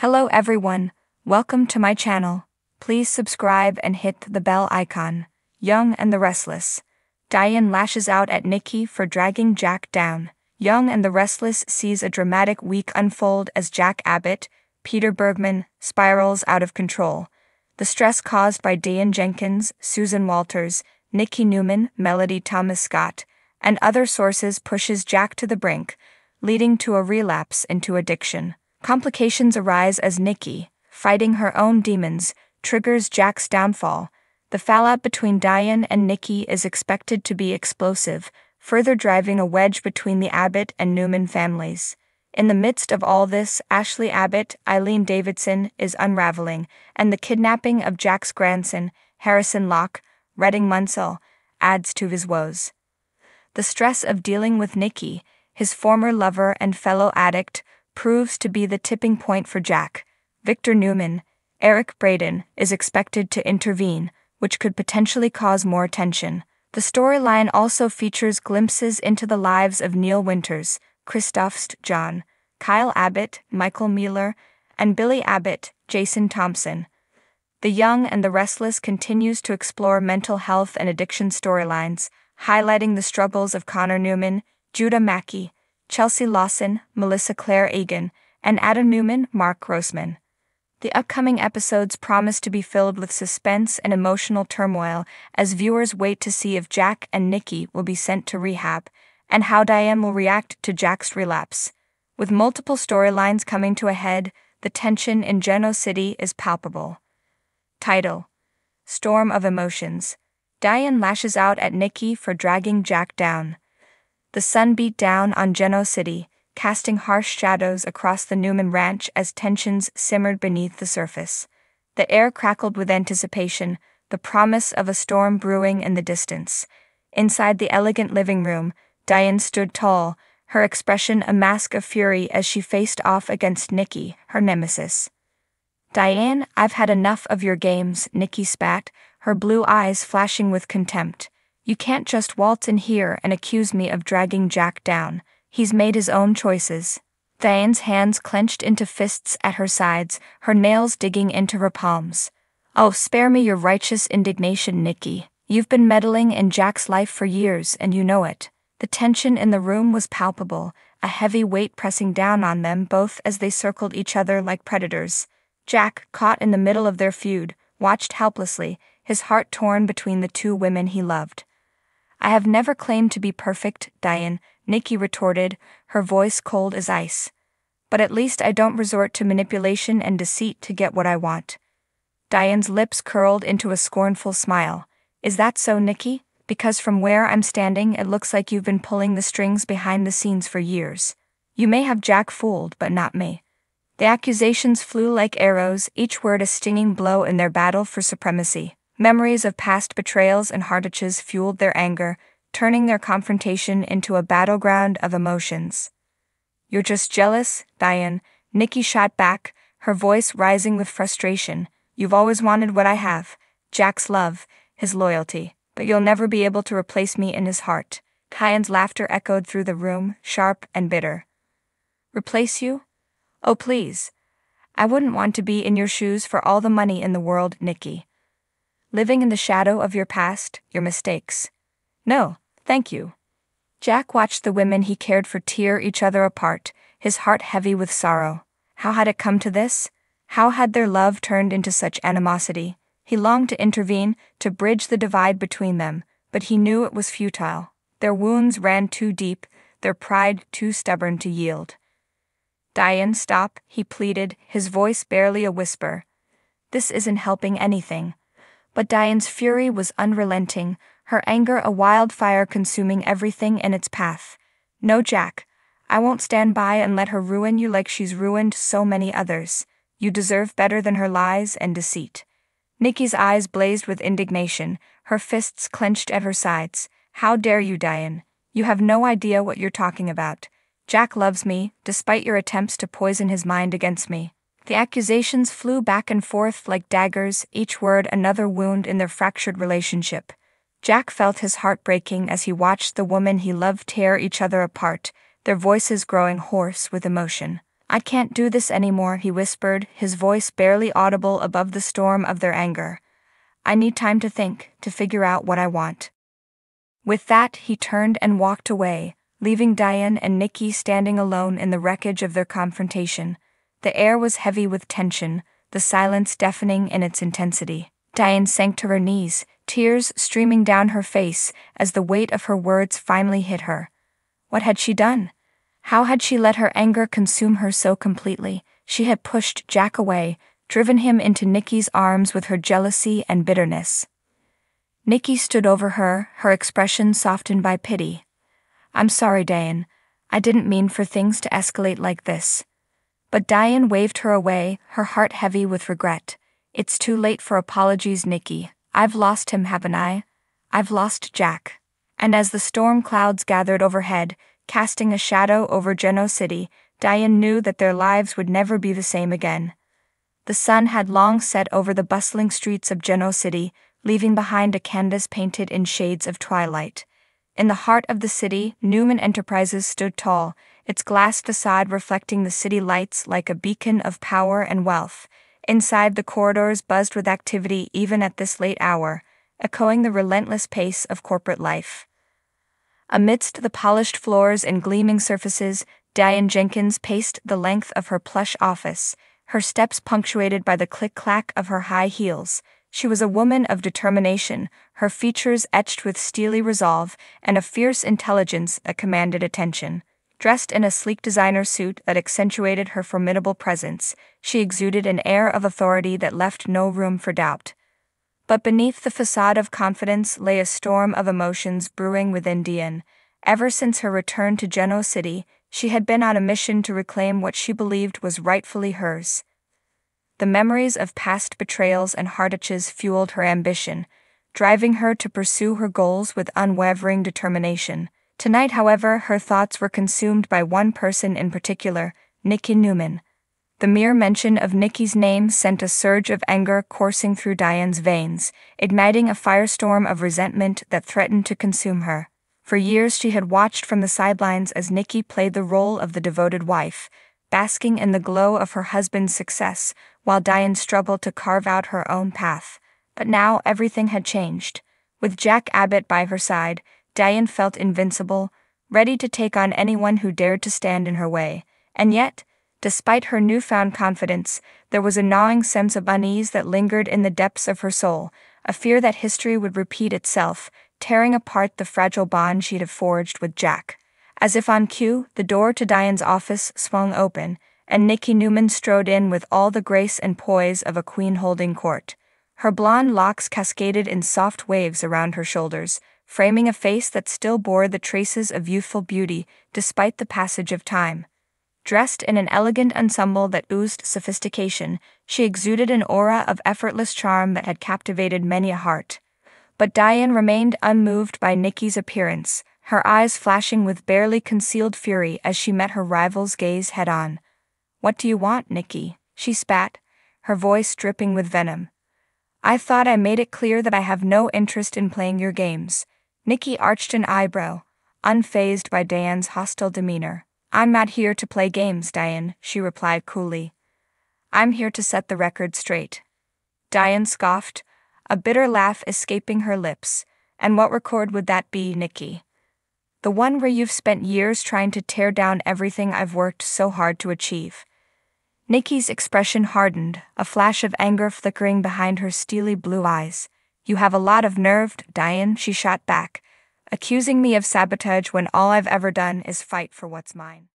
Hello everyone, welcome to my channel. Please subscribe and hit the bell icon. Young and the Restless. Diane lashes out at Nikki for dragging Jack down. Young and the Restless sees a dramatic week unfold as Jack Abbott, Peter Bergman, spirals out of control. The stress caused by Diane Jenkins, Susan Walters, Nikki Newman, Melody Thomas Scott, and other sources pushes Jack to the brink, leading to a relapse into addiction. Complications arise as Nikki, fighting her own demons, triggers Jack's downfall. The fallout between Diane and Nikki is expected to be explosive, further driving a wedge between the Abbott and Newman families. In the midst of all this, Ashley Abbott, Eileen Davidson, is unraveling, and the kidnapping of Jack's grandson, Harrison Locke, Redding Munsell, adds to his woes. The stress of dealing with Nikki, his former lover and fellow addict, proves to be the tipping point for Jack. Victor Newman, Eric Braden, is expected to intervene, which could potentially cause more tension. The storyline also features glimpses into the lives of Neil Winters, Christoph St. John, Kyle Abbott, Michael Mueller, and Billy Abbott, Jason Thompson. The Young and the Restless continues to explore mental health and addiction storylines, highlighting the struggles of Connor Newman, Judah Mackey, Chelsea Lawson, Melissa Claire Egan, and Adam Newman, Mark Grossman. The upcoming episodes promise to be filled with suspense and emotional turmoil as viewers wait to see if Jack and Nikki will be sent to rehab, and how Diane will react to Jack's relapse. With multiple storylines coming to a head, the tension in Genoa City is palpable. Title: Storm of Emotions. Diane lashes out at Nikki for dragging Jack down. The sun beat down on Genoa City, casting harsh shadows across the Newman ranch as tensions simmered beneath the surface. The air crackled with anticipation, the promise of a storm brewing in the distance. Inside the elegant living room, Diane stood tall, her expression a mask of fury as she faced off against Nikki, her nemesis. "Diane, I've had enough of your games," Nikki spat, her blue eyes flashing with contempt. "You can't just waltz in here and accuse me of dragging Jack down. He's made his own choices." Diane's hands clenched into fists at her sides, her nails digging into her palms. "Oh, spare me your righteous indignation, Nikki. You've been meddling in Jack's life for years, and you know it." The tension in the room was palpable, a heavy weight pressing down on them both as they circled each other like predators. Jack, caught in the middle of their feud, watched helplessly, his heart torn between the two women he loved. "I have never claimed to be perfect, Diane," Nikki retorted, her voice cold as ice. "But at least I don't resort to manipulation and deceit to get what I want." Diane's lips curled into a scornful smile. "Is that so, Nikki? Because from where I'm standing it looks like you've been pulling the strings behind the scenes for years. You may have Jack fooled, but not me." The accusations flew like arrows, each word a stinging blow in their battle for supremacy. Memories of past betrayals and heartaches fueled their anger, turning their confrontation into a battleground of emotions. "You're just jealous, Diane," Nikki shot back, her voice rising with frustration. "You've always wanted what I have, Jack's love, his loyalty, but you'll never be able to replace me in his heart." Diane's laughter echoed through the room, sharp and bitter. "Replace you? Oh, please. I wouldn't want to be in your shoes for all the money in the world, Nikki. Living in the shadow of your past, your mistakes. No, thank you." Jack watched the women he cared for tear each other apart, his heart heavy with sorrow. How had it come to this? How had their love turned into such animosity? He longed to intervene, to bridge the divide between them, but he knew it was futile. Their wounds ran too deep, their pride too stubborn to yield. "Diane, stop," he pleaded, his voice barely a whisper. "This isn't helping anything." But Diane's fury was unrelenting, her anger a wildfire consuming everything in its path. "No, Jack. I won't stand by and let her ruin you like she's ruined so many others. You deserve better than her lies and deceit." Nikki's eyes blazed with indignation, her fists clenched at her sides. "How dare you, Diane? You have no idea what you're talking about. Jack loves me, despite your attempts to poison his mind against me." The accusations flew back and forth like daggers, each word another wound in their fractured relationship. Jack felt his heart breaking as he watched the woman he loved tear each other apart, their voices growing hoarse with emotion. "I can't do this anymore," he whispered, his voice barely audible above the storm of their anger. "I need time to think, to figure out what I want." With that, he turned and walked away, leaving Diane and Nikki standing alone in the wreckage of their confrontation. The air was heavy with tension, the silence deafening in its intensity. Diane sank to her knees, tears streaming down her face as the weight of her words finally hit her. What had she done? How had she let her anger consume her so completely? She had pushed Jack away, driven him into Nikki's arms with her jealousy and bitterness. Nikki stood over her, her expression softened by pity. "I'm sorry, Diane. I didn't mean for things to escalate like this." But Diane waved her away, her heart heavy with regret. "It's too late for apologies, Nikki. I've lost him, haven't I? I've lost Jack." And as the storm clouds gathered overhead, casting a shadow over Genoa City, Diane knew that their lives would never be the same again. The sun had long set over the bustling streets of Genoa City, leaving behind a canvas painted in shades of twilight. In the heart of the city, Newman Enterprises stood tall, its glass facade reflecting the city lights like a beacon of power and wealth. Inside, the corridors buzzed with activity even at this late hour, echoing the relentless pace of corporate life. Amidst the polished floors and gleaming surfaces, Diane Jenkins paced the length of her plush office, her steps punctuated by the click-clack of her high heels. She was a woman of determination, her features etched with steely resolve and a fierce intelligence that commanded attention. Dressed in a sleek designer suit that accentuated her formidable presence, she exuded an air of authority that left no room for doubt. But beneath the facade of confidence lay a storm of emotions brewing within Diane. Ever since her return to Genoa City, she had been on a mission to reclaim what she believed was rightfully hers. The memories of past betrayals and heartaches fueled her ambition, driving her to pursue her goals with unwavering determination. Tonight, however, her thoughts were consumed by one person in particular, Nikki Newman. The mere mention of Nikki's name sent a surge of anger coursing through Diane's veins, igniting a firestorm of resentment that threatened to consume her. For years she had watched from the sidelines as Nikki played the role of the devoted wife, basking in the glow of her husband's success, while Diane struggled to carve out her own path. But now everything had changed. With Jack Abbott by her side, Diane felt invincible, ready to take on anyone who dared to stand in her way. And yet, despite her newfound confidence, there was a gnawing sense of unease that lingered in the depths of her soul, a fear that history would repeat itself, tearing apart the fragile bond she'd have forged with Jack. As if on cue, the door to Diane's office swung open, and Nikki Newman strode in with all the grace and poise of a queen holding court. Her blonde locks cascaded in soft waves around her shoulders, framing a face that still bore the traces of youthful beauty despite the passage of time. Dressed in an elegant ensemble that oozed sophistication, she exuded an aura of effortless charm that had captivated many a heart. But Diane remained unmoved by Nikki's appearance, her eyes flashing with barely concealed fury as she met her rival's gaze head-on. "What do you want, Nikki?" she spat, her voice dripping with venom. "I thought I made it clear that I have no interest in playing your games." Nikki arched an eyebrow, unfazed by Diane's hostile demeanor. "I'm not here to play games, Diane," she replied coolly. "I'm here to set the record straight." Diane scoffed, a bitter laugh escaping her lips. "And what record would that be, Nikki?" "The one where you've spent years trying to tear down everything I've worked so hard to achieve." Nikki's expression hardened, a flash of anger flickering behind her steely blue eyes. "You have a lot of nerve, Diane," she shot back, "accusing me of sabotage when all I've ever done is fight for what's mine."